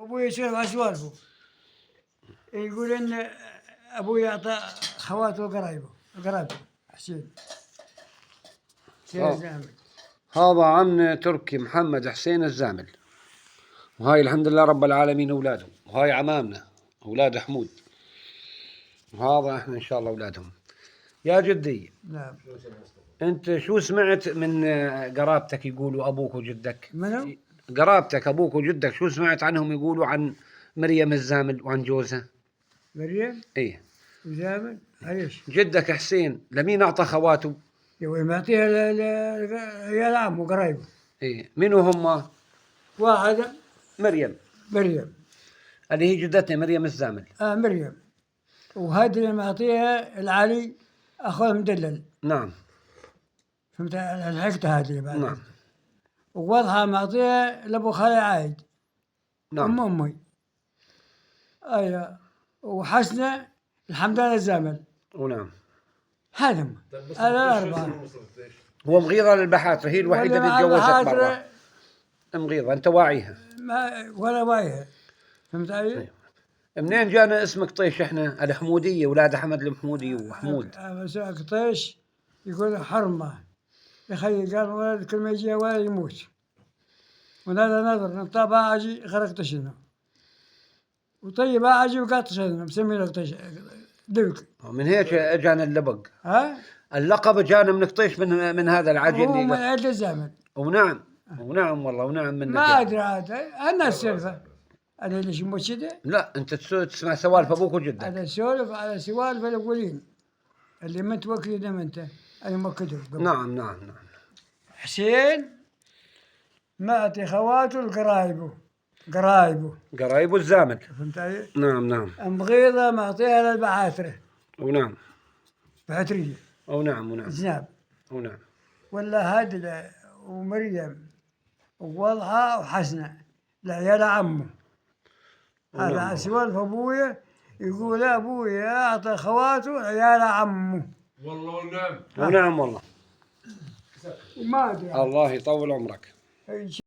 ابوي يسولف على سوالفه، يقول ان ابوي يعطى خواته قرايبه حسين الزامل. هذا عم تركي محمد حسين الزامل، وهاي الحمد لله رب العالمين أولاده، وهاي عمامنا أولاد حمود، وهذا احنا إن شاء الله أولادهم. يا جدي، نعم. أنت شو سمعت من قرابتك يقولوا أبوك وجدك؟ منو؟ قرابتك أبوك وجدك شو سمعت عنهم يقولوا عن مريم الزامل وعن جوزها؟ مريم؟ إيه. وزامل؟ ايش؟ جدك حسين لمين أعطى خواته؟ يا ولد معطيها عيال عمه قرايبه. إيه، منو هم؟ واحد مريم اللي هي جدتنا مريم الزامل. مريم. وهذه اللي معطيها العلي اخوه مدلل. نعم. فهمت الحكته هذه بعد. نعم. ووضحها معطيها لابو خالي عايد. نعم. امي. ايوه. وحسنه الحمدان الزامل. ونعم. هذا الأربعة. هو مغيضة للبحاترة، هي الوحيدة اللي تجوزت برا. مغيضة، أنت واعيها؟ ولا واعيها. فهمت علي؟ طيب. منين جانا اسمك طيش؟ احنا الحمودية، أولاد أحمد المحمودي وحمود. طيش يقول حرمة يا خي، قال ولد كل ما يجي ولد يموت. ونادى نظر نطابع عجي خرقت شنو. وطيب عجي وقعت شنو مسمي لك طيش دبك. من هيك اجانا اللبق. ها؟ اللقب جانا من قطيش من هذا العجل اللي من عيد الزمن. ونعم والله ونعم منك. ما ادري عاد انا السالفه. انا اللي يموت كذا؟ لا انت تسمع سوالف ابوك وجدك. انا اسولف على سوالف الاولين اللي ما توكل دم انت. انا مؤكده. نعم. حسين معطي خواته قرايبه الزامل. فهمت علي؟ نعم. مغيضة معطيها للبعاثرة. ونعم. بعترية. ونعم. زناب. ونعم. ولا هادلة ومريم ووضحى وحسنة لعيال عمه. هذا على سوالف ابويا، يقول ابويا اعطى خواته عيال عمه. والله ونعم. ونعم والله. وما ادري. الله يطول عمرك.